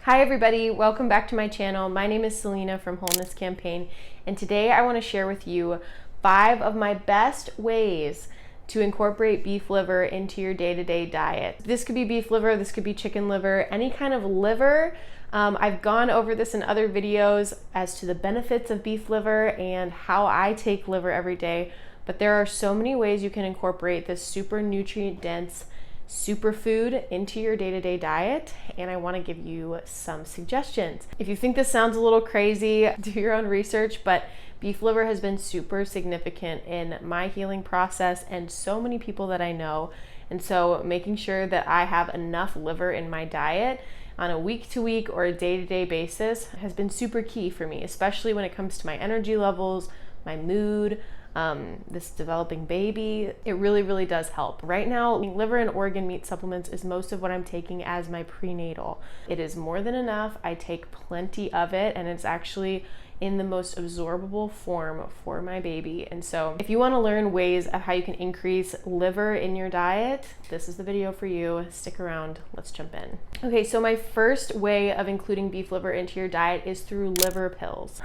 Hi everybody, welcome back to my channel. My name is Selena from Wholeness Campaign, and today I want to share with you 5 of my best ways to incorporate beef liver into your day-to-day diet. This could be beef liver, this could be chicken liver, any kind of liver. I've gone over this in other videos as to the benefits of beef liver and how I take liver every day, but there are so many ways you can incorporate this super nutrient-dense superfood into your day-to-day diet, and I want to give you some suggestions. If you think this sounds a little crazy, do your own research, but beef liver has been super significant in my healing process and so many people that I know. And so making sure that I have enough liver in my diet on a week-to-week or a day-to-day basis has been super key for me, especially when it comes to my energy levels, my mood, this developing baby. It really does help. Right now, liver and organ meat supplements is most of what I'm taking as my prenatal. It is more than enough. I take plenty of it, and it's actually in the most absorbable form for my baby. And so if you want to learn ways of how you can increase liver in your diet, this is the video for you. Stick around, let's jump in. Okay, so my first way of including beef liver into your diet is through liver pills.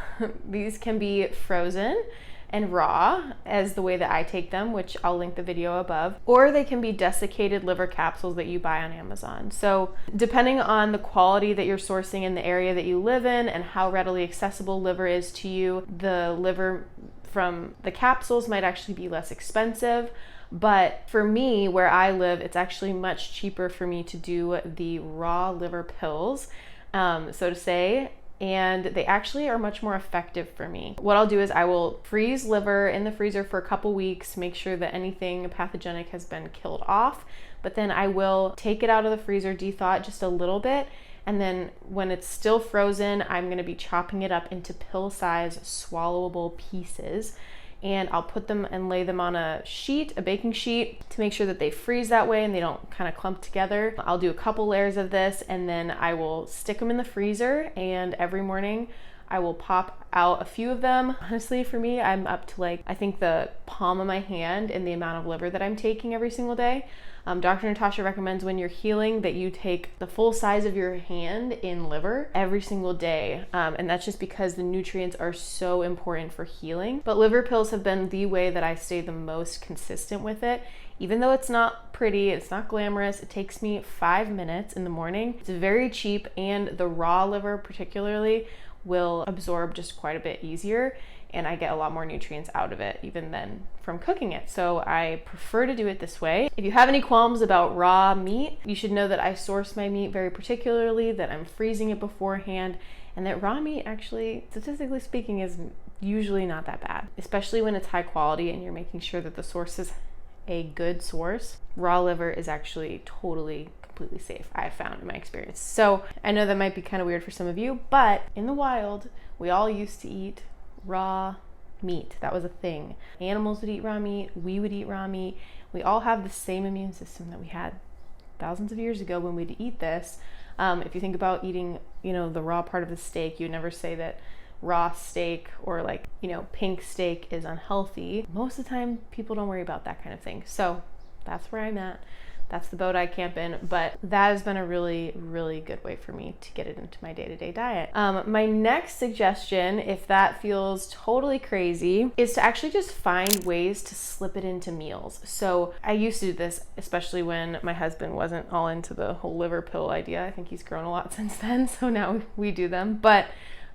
These can be frozen and raw as the way that I take them, which I'll link the video above, or they can be desiccated liver capsules that you buy on Amazon. So depending on the quality that you're sourcing in the area that you live in and how readily accessible liver is to you, the liver from the capsules might actually be less expensive. But for me, where I live, it's actually much cheaper for me to do the raw liver pills, so to say, and they actually are much more effective for me. What I'll do is I will freeze liver in the freezer for a couple weeks, make sure that anything pathogenic has been killed off, but then I will take it out of the freezer, de-thaw it just a little bit, and then when it's still frozen, I'm gonna be chopping it up into pill-size swallowable pieces, and I'll put them and lay them on a sheet, a baking sheet, to make sure that they freeze that way and they don't kind of clump together. I'll do a couple layers of this, and then I will stick them in the freezer, and every morning I will pop out a few of them. Honestly, for me, I'm up to I think the palm of my hand in the amount of liver that I'm taking every single day. Dr. Natasha recommends when you're healing that you take the full size of your hand in liver every single day. And that's just because the nutrients are so important for healing. But liver pills have been the way that I stay the most consistent with it. Even though it's not pretty, it's not glamorous, it takes me 5 minutes in the morning. It's very cheap, and the raw liver particularly will absorb just quite a bit easier, and I get a lot more nutrients out of it even than from cooking it. So I prefer to do it this way. If you have any qualms about raw meat, you should know that I source my meat very particularly, that I'm freezing it beforehand, and that raw meat actually, statistically speaking, is usually not that bad, especially when it's high quality and you're making sure that the source is a good source. Raw liver is actually completely safe, I've found in my experience. So I know that might be kind of weird for some of you, but in the wild, we all used to eat raw meat. That was a thing. Animals would eat raw meat, we would eat raw meat. We all have the same immune system that we had thousands of years ago when we'd eat this. If you think about eating, the raw part of the steak, you would never say that raw steak or pink steak is unhealthy. Most of the time, people don't worry about that kind of thing. So that's where I'm at. That's the boat I camp in, but that has been a really good way for me to get it into my day-to-day diet. My next suggestion, if that feels totally crazy, is to actually just find ways to slip it into meals. So I used to do this, especially when my husband wasn't all into the whole liver pill idea. I think he's grown a lot since then, so now we do them. But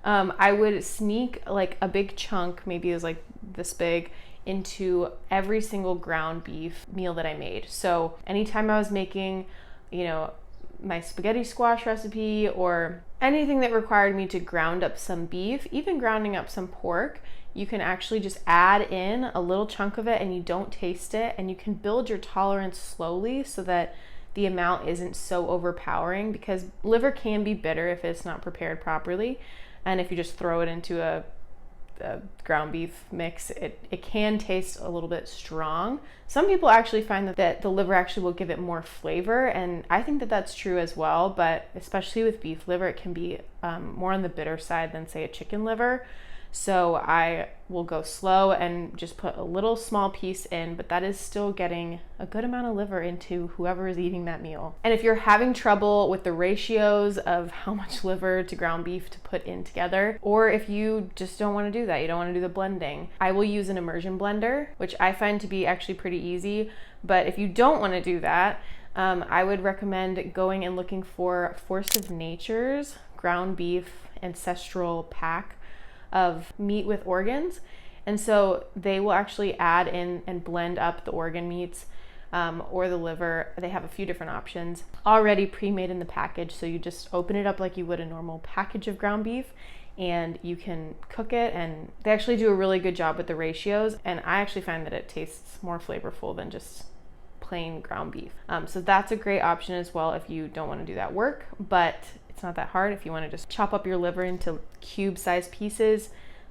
I would sneak a big chunk, maybe it was this big, into every single ground beef meal that I made. So anytime I was making, my spaghetti squash recipe or anything that required me to ground up some beef, even grounding up some pork, you can actually just add in a little chunk of it and you don't taste it, and you can build your tolerance slowly so that the amount isn't so overpowering, because liver can be bitter if it's not prepared properly. And if you just throw it into a ground beef mix, it can taste a little bit strong. Some people actually find that the liver actually will give it more flavor, and I think that that's true as well, but especially with beef liver, it can be more on the bitter side than say a chicken liver. So I will go slow and just put a little small piece in, but that is still getting a good amount of liver into whoever is eating that meal. And if you're having trouble with the ratios of how much liver to ground beef to put in together, or if you just don't want to do that, you don't want to do the blending, I will use an immersion blender, which I find to be actually pretty easy. But if you don't want to do that, I would recommend going and looking for Force of Nature's ground beef ancestral pack of meat with organs. And so they will actually add in and blend up the organ meats or the liver. They have a few different options already pre-made in the package. So you just open it up like you would a normal package of ground beef, and you can cook it, and they actually do a really good job with the ratios. And I actually find that it tastes more flavorful than just plain ground beef. So that's a great option as well if you don't want to do that work, but it's not that hard. If you want to just chop up your liver into cube-sized pieces,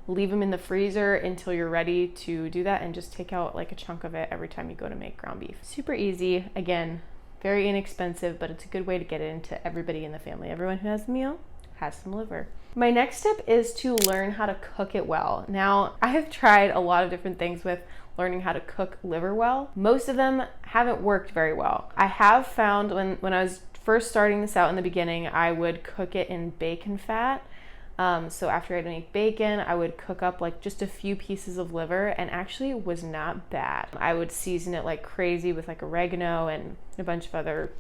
leave them in the freezer until you're ready to do that, and just take out like a chunk of it every time you go to make ground beef. Super easy. Again, very inexpensive, but it's a good way to get it into everybody in the family. Everyone who has the meal has some liver. My next tip is to learn how to cook it well. Now, I have tried a lot of different things with learning how to cook liver well. Most of them haven't worked very well. I have found when I was first starting this out in the beginning, I would cook it in bacon fat. So after I'd make bacon, I would cook up like just a few pieces of liver, and actually it was not bad. I would season it like crazy with like oregano and a bunch of other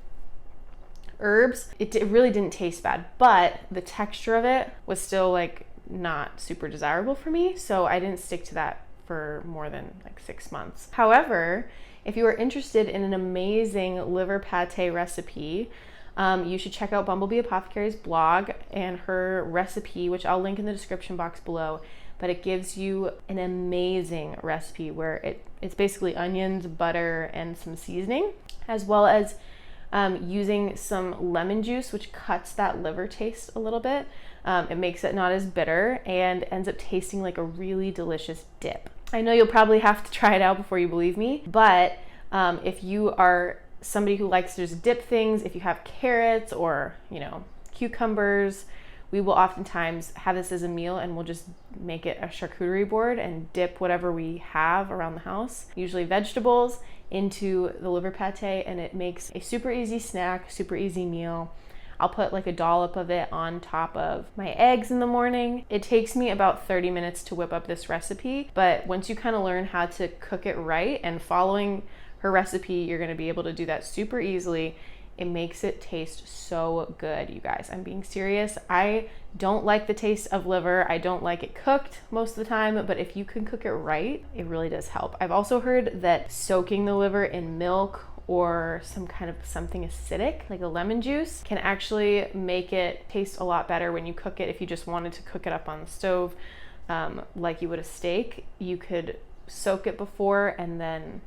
herbs. It really didn't taste bad, but the texture of it was still like not super desirable for me. So I didn't stick to that for more than like 6 months. However, if you are interested in an amazing liver pate recipe, you should check out Bumblebee Apothecary's blog and her recipe, which I'll link in the description box below. But it gives you an amazing recipe where it's basically onions, butter, and some seasoning, as well as using some lemon juice, which cuts that liver taste a little bit. It makes it not as bitter and ends up tasting like a really delicious dip. I know you'll probably have to try it out before you believe me, but if you are somebody who likes to just dip things, if you have carrots or, cucumbers, we will oftentimes have this as a meal, and we'll just make it a charcuterie board and dip whatever we have around the house, usually vegetables, into the liver pate, and it makes a super easy snack, super easy meal. I'll put like a dollop of it on top of my eggs in the morning. It takes me about 30 minutes to whip up this recipe, but once you kind of learn how to cook it right and following her recipe, you're going to be able to do that super easily. It makes it taste so good, you guys. I'm being serious. I don't like the taste of liver. I don't like it cooked most of the time, but if you can cook it right, it really does help. I've also heard that soaking the liver in milk or some kind of something acidic, like a lemon juice, can actually make it taste a lot better when you cook it. If you just wanted to cook it up on the stove, like you would a steak, you could soak it before, and then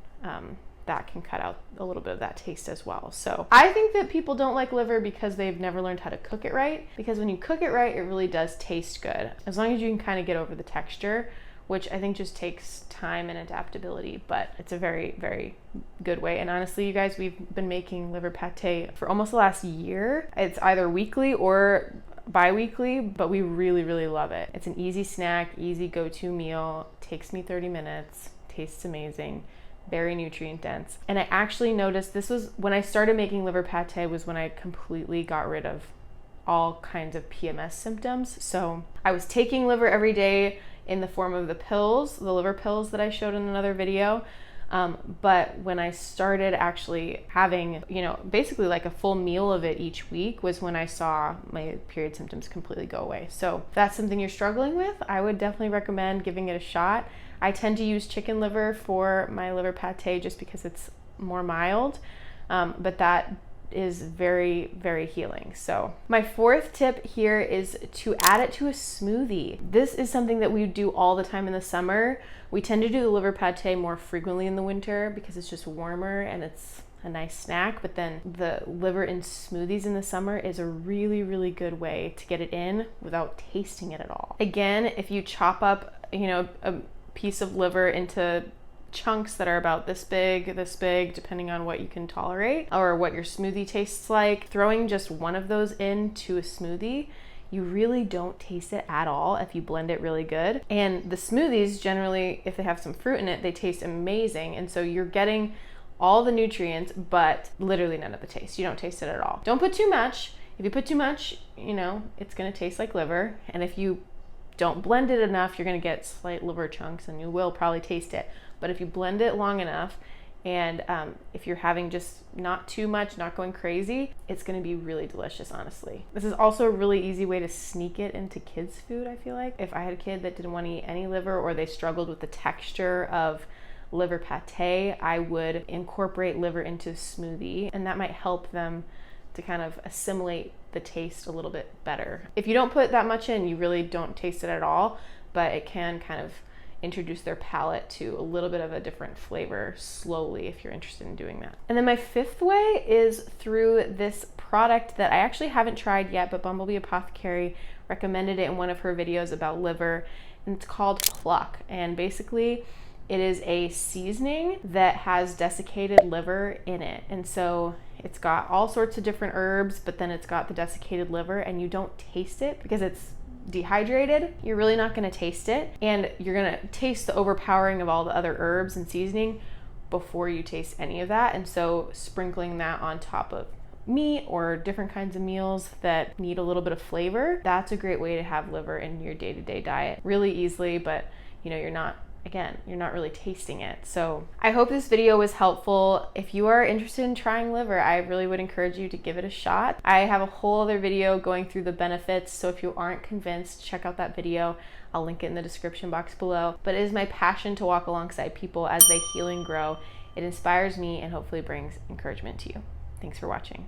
that can cut out a little bit of that taste as well. So I think that people don't like liver because they've never learned how to cook it right, because when you cook it right, it really does taste good, as long as you can kind of get over the texture, which I think just takes time and adaptability, but it's a very, very good way. And honestly, you guys, we've been making liver pate for almost the last year. It's either weekly or bi-weekly, but we really, really love it. It's an easy snack, easy go-to meal, takes me 30 minutes, tastes amazing, very nutrient dense. And I actually noticed this was when I started making liver pate, was when I completely got rid of all kinds of PMS symptoms. So I was taking liver every day in the form of the pills, the liver pills that I showed in another video. But when I started actually having, basically like a full meal of it each week, was when I saw my period symptoms completely go away. So if that's something you're struggling with, I would definitely recommend giving it a shot. I tend to use chicken liver for my liver pate just because it's more mild, but that is very, very healing. So my fourth tip here is to add it to a smoothie. This is something that we do all the time in the summer. We tend to do the liver pate more frequently in the winter because it's just warmer and it's a nice snack, but then the liver in smoothies in the summer is a really, really good way to get it in without tasting it at all. Again, if you chop up, a piece of liver into chunks that are about this big, depending on what you can tolerate or what your smoothie tastes like, throwing just one of those into a smoothie you really don't taste it at all if you blend it really good. And the smoothies generally, if they have some fruit in it, they taste amazing. And so you're getting all the nutrients, but literally none of the taste. You don't taste it at all. Don't put too much. If you put too much, you know, it's gonna taste like liver. And if you don't blend it enough, you're gonna get slight liver chunks and you will probably taste it. But if you blend it long enough, and if you're having just not too much, not going crazy, it's gonna be really delicious, honestly. This is also a really easy way to sneak it into kids' food, I feel like. If I had a kid that didn't want to eat any liver, or they struggled with the texture of liver pate, I would incorporate liver into a smoothie, and that might help them to kind of assimilate the taste a little bit better. If you don't put that much in, you really don't taste it at all, but it can kind of introduce their palate to a little bit of a different flavor slowly if you're interested in doing that. And then my fifth way is through this product that I actually haven't tried yet, but Bumblebee Apothecary recommended it in one of her videos about liver, and it's called Pluck. And basically it is a seasoning that has desiccated liver in it. And so it's got all sorts of different herbs, but then it's got the desiccated liver, and you don't taste it because it's dehydrated. You're really not going to taste it, and you're going to taste the overpowering of all the other herbs and seasoning before you taste any of that. And so sprinkling that on top of meat or different kinds of meals that need a little bit of flavor, that's a great way to have liver in your day-to-day diet really easily, but you know, you're not really tasting it. So I hope this video was helpful. If you are interested in trying liver, I really would encourage you to give it a shot. I have a whole other video going through the benefits, so if you aren't convinced, check out that video. I'll link it in the description box below. But it is my passion to walk alongside people as they heal and grow. It inspires me and hopefully brings encouragement to you. Thanks for watching.